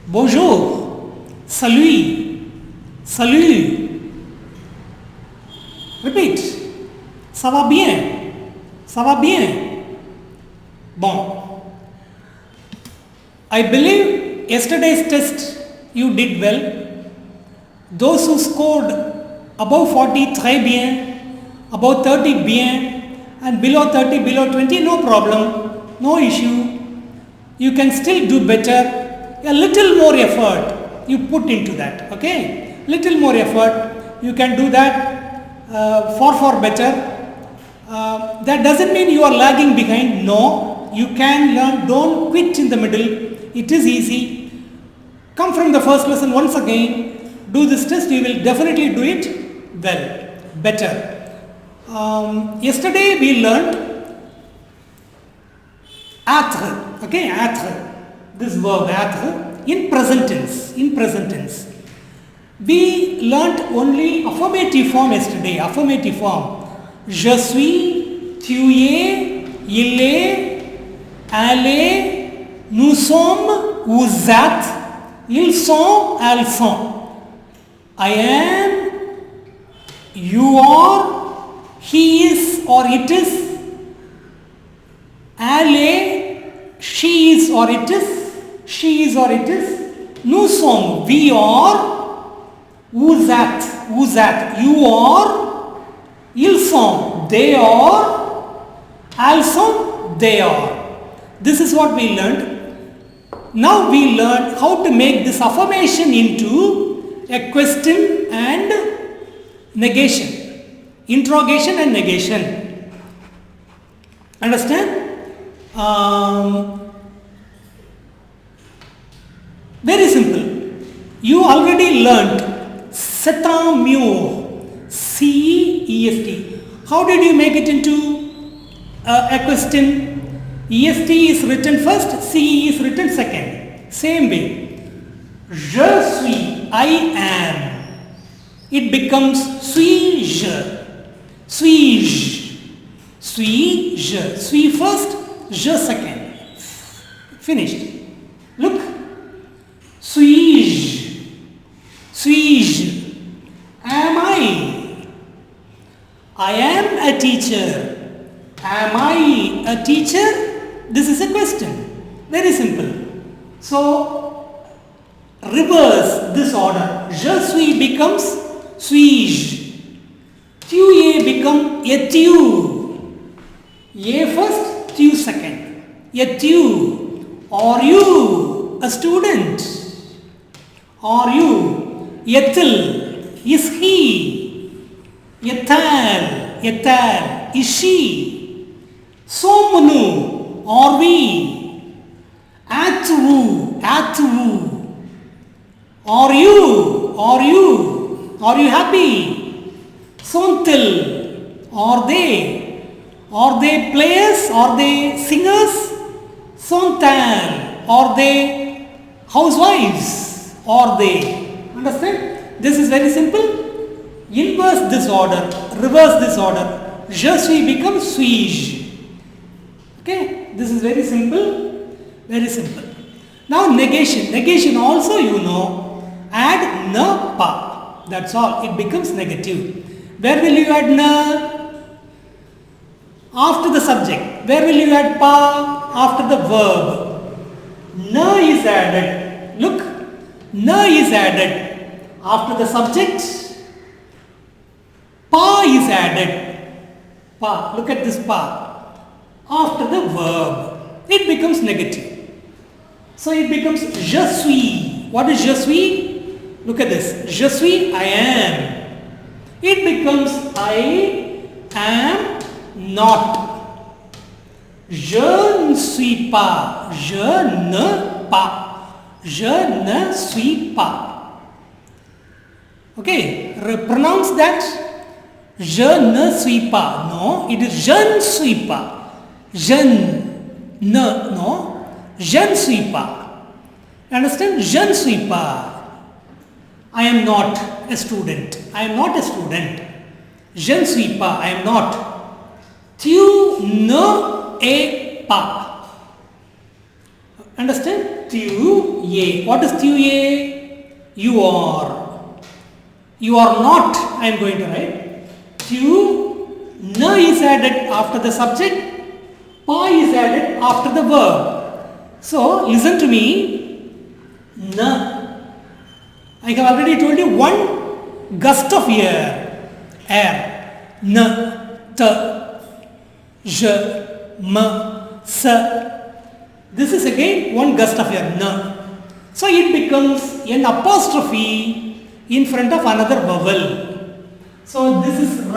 bonjour, salut, salut. Repeat. Ça va bien, ça va bien. Bon. I believe yesterday's test you did well. Those who scored above 40, très bien, above 30, bien, and below 30, below 20, no problem, no issue. You can still do better. A little more effort you put into that, okay? Little more effort, you can do that far better. That doesn't mean you are lagging behind. No, you can learn. Don't quit in the middle. It is easy. Come from the first lesson once again. Do this test. You will definitely do it well, better. Yesterday we learned être. Okay, être. This verb être in present tense. In present tense. We learnt only affirmative form yesterday. Affirmative form. Je suis, tu es, il est, elle est, nous sommes, vous êtes, ils sont, elles sont. I am, you are, he is or it is, elle est, she is or it is, she is or it is, nous sommes, we are, vous êtes, you are, ils sont, they are, elles sont, they are. This is what we learned. Now we learn how to make this affirmation into a question and negation. Interrogation and negation. Understand? Very simple. You already learned c'est un mur. C-E-S-T. How did you make it into a question? EST is written first, CE is written second. Same way. Je suis, I am. It becomes suis-je. Suis-je. Suis-je. Suis first, je second. Finished. Look. Suis-je. Suis-je. Am I? I am a teacher. Am I a teacher? This is a question. Very simple. So, reverse this order. Je suis becomes suis-je. Tu es become es-tu. A first, tu second. Es-tu. Are you a student? Are you? Est-il. Is he. Est-elle, is she? Sommes-nous, are we? Êtes-vous, are you? Are you happy? Sont-ils, are they? Are they players? Are they singers? Sont-elles, are they housewives? Are they? Understand? This is very simple. Inverse this order, reverse this order. Je suis becomes suis-je. Okay, this is very simple, very simple. Now negation. Negation also you know. Add ne pas. That's all. It becomes negative. Where will you add ne? After the subject. Where will you add pas? After the verb. Ne is added. Look, ne is added. After the subject. Pa is added. Pa. Look at this pa. After the verb. It becomes negative. So it becomes je suis. What is je suis? Look at this. Je suis, I am. It becomes I am not. Je ne suis pas. Je ne pas. Je ne suis pas. Okay. Pronounce that. Je ne suis pas. No, it is je ne suis pas. Je ne, no. Je ne suis pas. Understand? Je ne suis pas. I am not a student. I am not a student. Je ne suis pas. I am not. Tu ne es pas. Understand? tu a. What is tu a? You are. You are not. I am going to write. Tu na is added after the subject. Pa is added after the verb. So listen to me. Na. I have already told you one gust of air. Na, ta, je, ma, sa. This is again one gust of air. Na. So it becomes an apostrophe in front of another vowel. So this is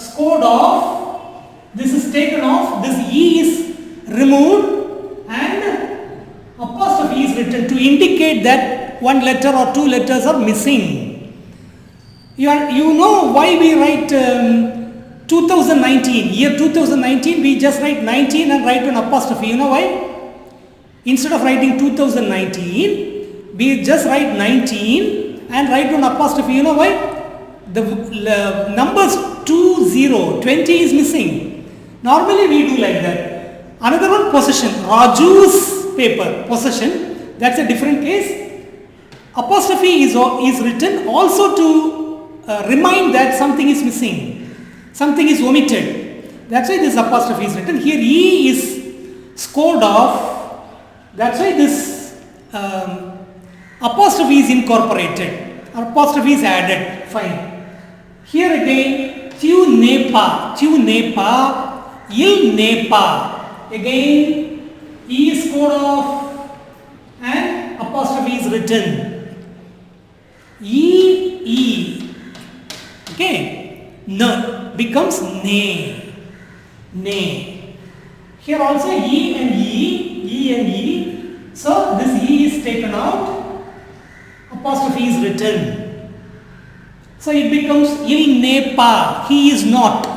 scored off. This is taken off. This E is removed and apostrophe is written to indicate that one letter or two letters are missing. You know why we write 2019, year 2019, we just write 19 and write an apostrophe. You know why? Instead of writing 2019, we just write 19 and write an apostrophe. You know why? The numbers 20 is missing. Normally we do like that. Another one, possession. Raju's paper, possession. That's a different case. Apostrophe is written also to remind that something is missing, something is omitted. That's why this apostrophe is written. Here E is scored off. That's why this apostrophe is incorporated. Apostrophe is added. Fine. Here again, tu nepa, il nepa. Again, E is scored off and apostrophe is written. E. Okay. N becomes ne. Here also E and E. So this E is taken out. Apostrophe is written. So it becomes il nepa. He is not.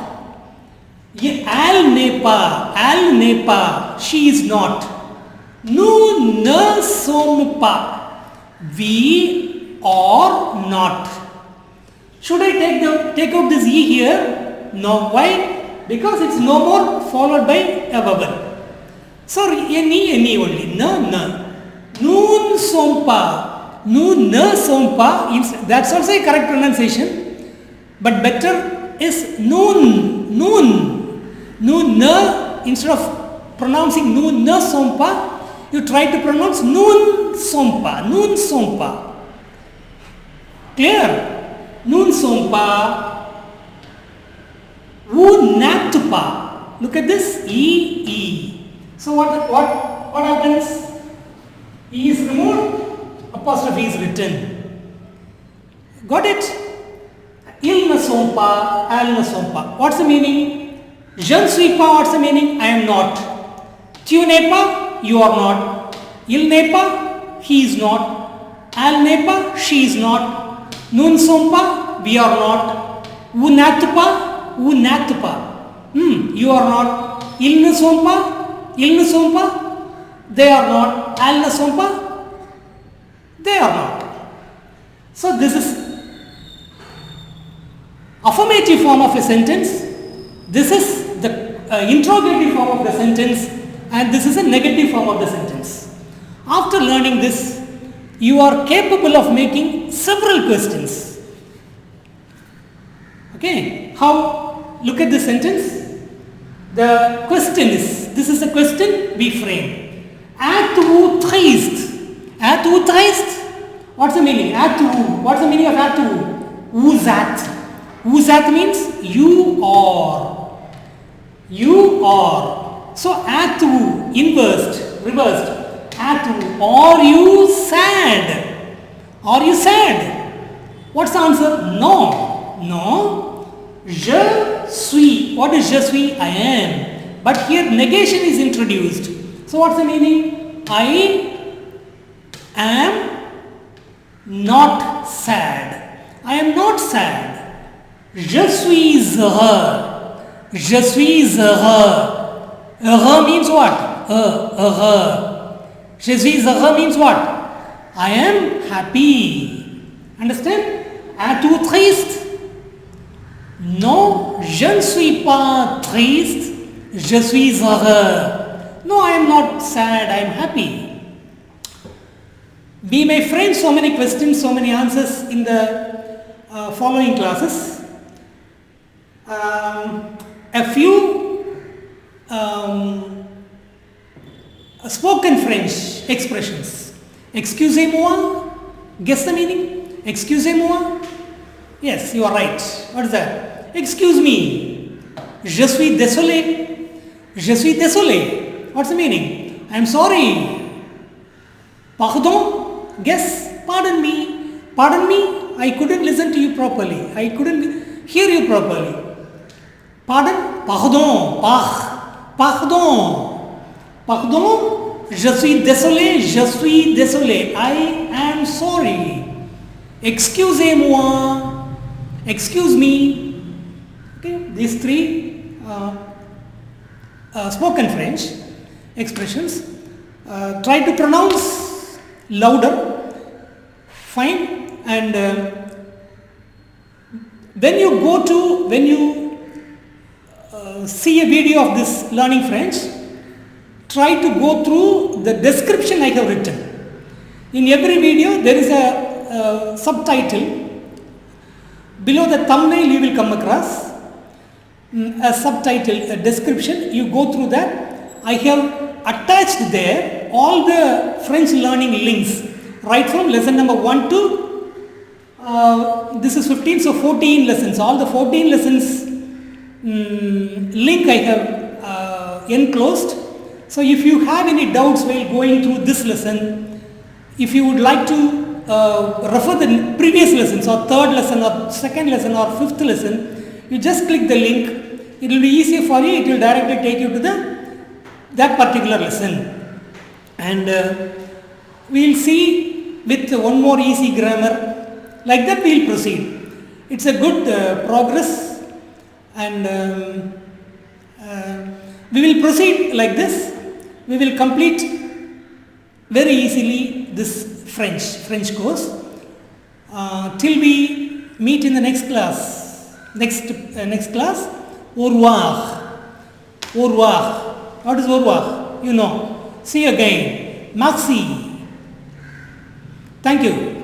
Al nepa. She is not. Nu na sompa. We or not. Should I take out this E here? No. Why? Because it's no more followed by a vowel. So N-E only. Na. Noon sompa. Noon na sompa. That's also a correct pronunciation. But better is noon. Noon na. Instead of pronouncing noon na sompa, you try to pronounce noon sompa. Clear? Noon sompa. Wu natupa. Look at this. E. So what happens? E is removed. Apostrophe is written. Got it? Il na sompa. Al na sompa. What's the meaning? Je ne suis pas. What's the meaning? I am not. Tu n'es pas. You are not. Il n'est pas. He is not. Elle n'est pas. She is not. Nous ne sommes pas. We are not. Vous n'êtes pas. Vous n'êtes pas. You are not. Ils ne sont pas. Ils ne sont pas. They are not. Elles ne sont pas. They are not. So this is affirmative form of a sentence. This is the interrogative form of the sentence, and this is a negative form of the sentence. After learning this, you are capable of making several questions. Okay, how? Look at the sentence. The question is, this is a question we frame. Êtes-vous triste? Êtes-vous triste? What's the meaning? Êtes-vous. What's the meaning of êtes-vous? Vous êtes. Vous êtes means you are. You are. So êtes-vous, reversed. Êtes-vous. Are you sad? Are you sad? What's the answer? No. Je suis. What is je suis? I am. But here negation is introduced. So what's the meaning? I am not sad. I am not sad. Je suis heureux. Je suis heureux. Heureux means what? Heureux. Je suis heureux means what? I am happy. Understand? Êtes-vous triste? Non, je ne suis pas triste. Je suis heureux. No, I am not sad. I am happy. We may frame so many questions, so many answers in the following classes. A few spoken French expressions. Excusez-moi. Guess the meaning? Excusez-moi. Yes, you are right. What is that? Excuse me. Je suis désolé. Je suis désolé. What's the meaning? I am sorry. Pardon. Guess. Pardon me. Pardon me. I couldn't listen to you properly. I couldn't hear you properly. Pardon. Pardon. Pardon. Pardon. Je suis désolé. Je suis désolé. I am sorry. Excusez-moi. Excuse me. Okay, these three spoken French expressions. Try to pronounce louder. Fine. And when you see a video of this learning French, try to go through the description I have written. In every video there is a subtitle. Below the thumbnail you will come across a subtitle, a description. You go through that. I have attached there all the French learning links right from lesson number 1 to this is 15, so 14 lessons. All the 14 lessons link I have enclosed. So if you have any doubts while going through this lesson, if you would like to refer the previous lessons or third lesson or second lesson or fifth lesson, you just click the link. It will be easier for you. It will directly take you to that particular lesson. And we will see with one more easy grammar. Like that we will proceed. It's a good progress, and we will proceed like this. We will complete very easily this French course till we meet in the next class. Next class, au revoir. Au revoir. What is au revoir? You know. See you again. Merci. Thank you.